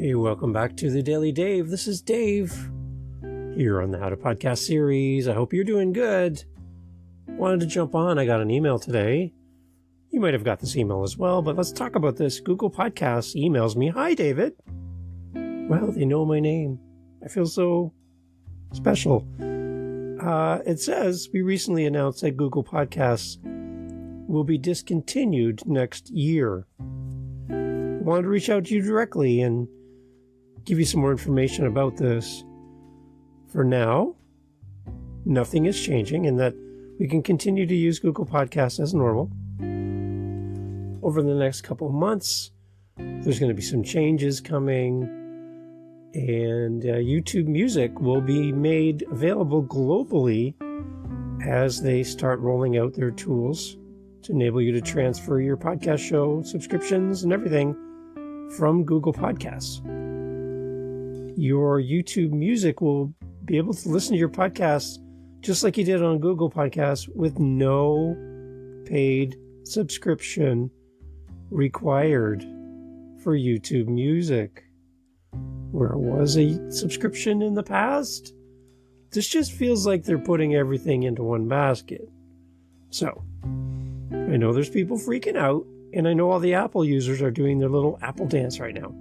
Hey, welcome back to the Daily Dave. This is Dave here on the How to Podcast series. I hope you're doing good. Wanted to jump on. I got an email today. You might have got this email as well, but let's talk about this. Google Podcasts emails me. Hi, David. Well, they know my name. I feel so special. It says we recently announced that Google Podcasts will be discontinued next year. Wanted to reach out to you directly and give you some more information about this. For now, nothing is changing in that we can continue to use Google Podcasts as normal. Over the next couple of months, there's going to be some changes coming, and YouTube Music will be made available globally as they start rolling out their tools to enable you to transfer your podcast show subscriptions and everything from Google Podcasts. Your YouTube Music will be able to listen to your podcasts just like you did on Google Podcasts with no paid subscription required for YouTube Music. Where was a subscription in the past? This just feels like they're putting everything into one basket. So, I know there's people freaking out, and I know all the Apple users are doing their little Apple dance right now.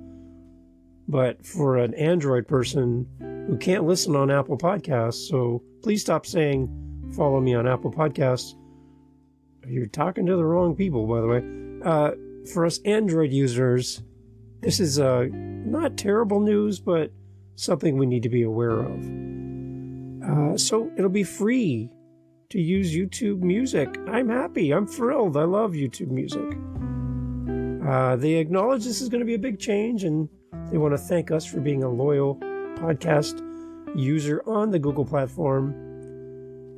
But for an Android person who can't listen on Apple Podcasts, so please stop saying, follow me on Apple Podcasts. You're talking to the wrong people, by the way. For us Android users, this is not terrible news, but something we need to be aware of. So it'll be free to use YouTube Music. I'm happy. I'm thrilled. I love YouTube Music. They acknowledge this is going to be a big change, and they want to thank us for being a loyal podcast user on the Google platform.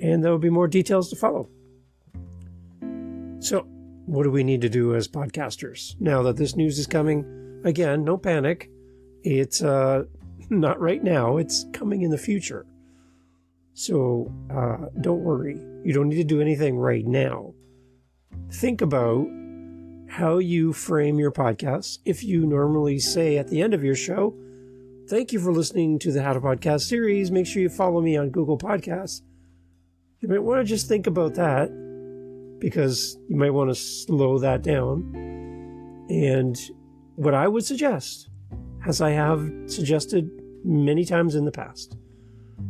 And there will be more details to follow. So, what do we need to do as podcasters? Now that this news is coming, again, no panic. It's not right now. It's coming in the future. So, don't worry. You don't need to do anything right now. Think about how you frame your podcasts. If you normally say at the end of your show, thank you for listening to the How to Podcast series. Make sure you follow me on Google Podcasts. You might want to just think about that, because you might want to slow that down. And what I would suggest, as I have suggested many times in the past,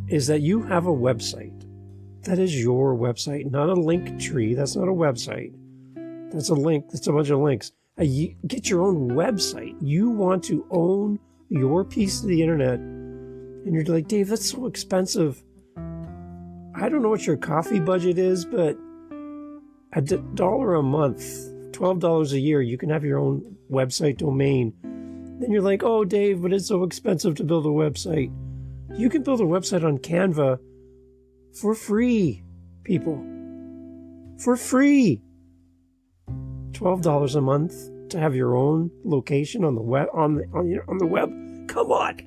is that you have a website. That is your website, not a link tree. That's not a website. That's a link. That's a bunch of links. Get your own website. You want to own your piece of the internet. And you're like, Dave, that's so expensive. I don't know what your coffee budget is, but $1 a month, $12 a year, you can have your own website domain. Then you're like, oh, Dave, but it's so expensive to build a website. You can build a website on Canva for free, people. For free. $12 a month to have your own location on the web. On the web. Come on,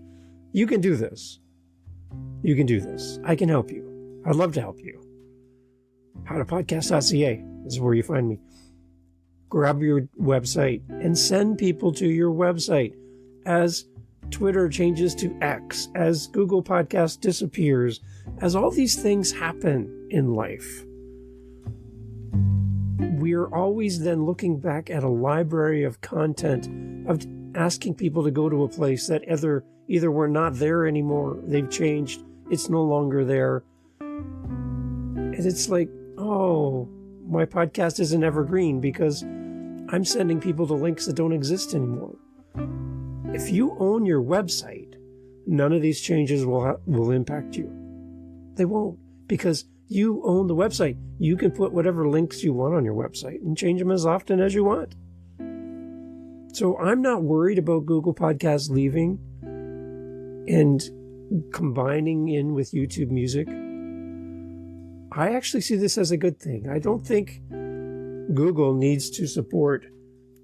you can do this. You can do this. I can help you. I'd love to help you. howtopodcast.ca is where you find me. Grab your website and send people to your website. As Twitter changes to X, as Google Podcast disappears, as all these things happen in life, we are always then looking back at a library of content, of asking people to go to a place that either we're not there anymore, they've changed, it's no longer there. And it's like, oh, my podcast isn't evergreen because I'm sending people to links that don't exist anymore. If you own your website, none of these changes will impact you. They won't, because you own the website. You can put whatever links you want on your website and change them as often as you want. So I'm not worried about Google Podcasts leaving and combining in with YouTube Music. I actually see this as a good thing. I don't think Google needs to support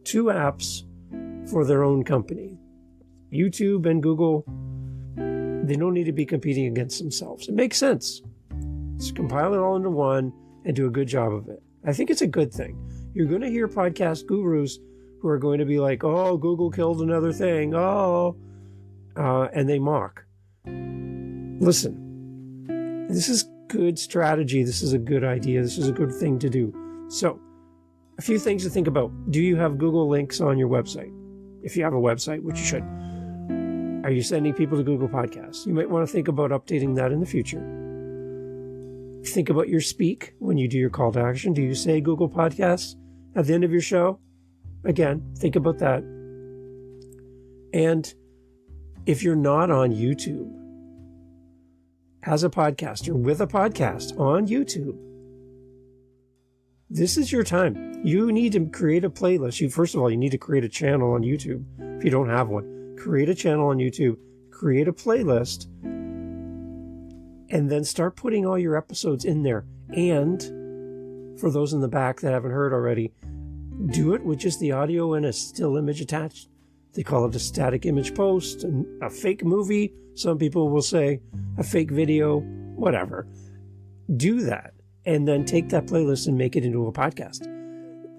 two apps for their own company. YouTube and Google, they don't need to be competing against themselves. It makes sense. Just compile it all into one and do a good job of it. I think it's a good thing. You're going to hear podcast gurus who are going to be like, oh, Google killed another thing. Oh, and they mock. Listen, this is good strategy. This is a good idea. This is a good thing to do. So, a few things to think about. Do you have Google links on your website? If you have a website, which you should. Are you sending people to Google Podcasts? You might want to think about updating that in the future. Think about your speak when you do your call to action. Do you say Google Podcasts at the end of your show? Again, think about that. And if you're not on YouTube, as a podcaster with a podcast on YouTube, this is your time. You need to create a playlist. First of all, you need to create a channel on YouTube. If you don't have one, create a channel on YouTube, create a playlist, and then start putting all your episodes in there. And for those in the back that haven't heard already, do it with just the audio and a still image attached. They call it a static image post, and a fake movie. Some people will say a fake video, whatever. Do that, and then take that playlist and make it into a podcast.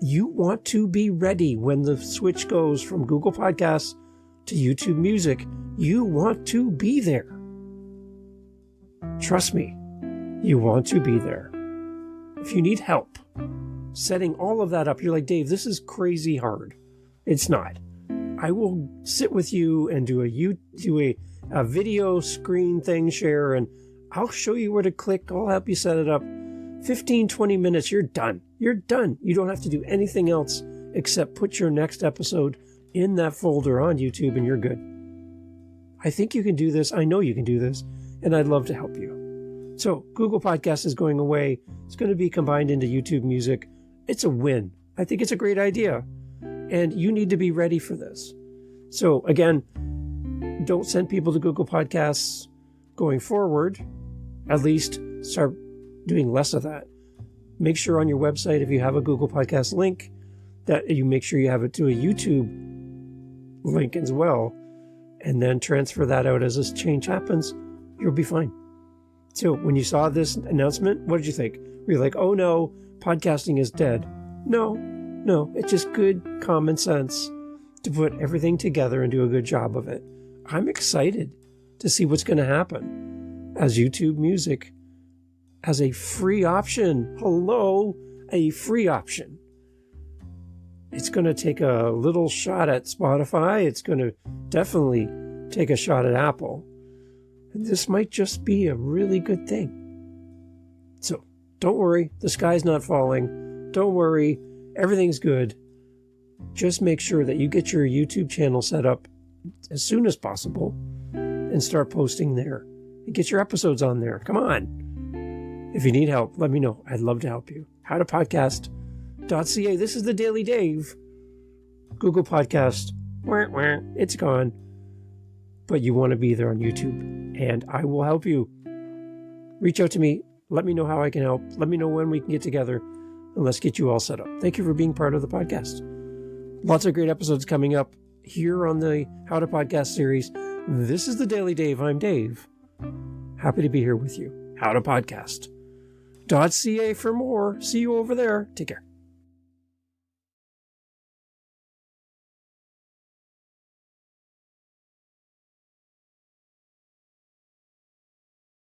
You want to be ready when the switch goes from Google Podcasts to YouTube Music. You want to be there. Trust me, you want to be there. If you need help setting all of that up, you're like, Dave, this is crazy hard. It's not. I will sit with you and do a video screen thing share, and I'll show you where to click. I'll help you set it up. 15, 20 minutes, you're done. You're done. You don't have to do anything else except put your next episode in that folder on YouTube, and you're good. I think you can do this. I know you can do this, and I'd love to help you. So Google Podcast is going away. It's going to be combined into YouTube Music. It's a win. I think it's a great idea, and you need to be ready for this. So again, don't send people to Google Podcasts going forward. At least start doing less of that. Make sure on your website, if you have a Google Podcast link, that you make sure you have it to a YouTube link as well, and then transfer that out as this change happens. You'll be fine. So when you saw this announcement, what did you think? Were you like, oh no, podcasting is dead? No, it's just good common sense to put everything together and do a good job of it. I'm excited to see what's going to happen as YouTube Music as a free option. Hello, a free option. It's going to take a little shot at Spotify. It's going to definitely take a shot at Apple. And this might just be a really good thing. So don't worry, the sky's not falling. Don't worry, everything's good. Just make sure that you get your YouTube channel set up as soon as possible and start posting there. And get your episodes on there. Come on. If you need help, let me know. I'd love to help you. howtopodcast.ca. This is the Daily Dave. Google Podcast. It's gone. But you want to be there on YouTube, and I will help you. Reach out to me. Let me know how I can help. Let me know when we can get together, and let's get you all set up. Thank you for being part of the podcast. Lots of great episodes coming up here on the How to Podcast series. This is the Daily Dave. I'm Dave. Happy to be here with you. howtopodcast.ca for more. See you over there. Take care.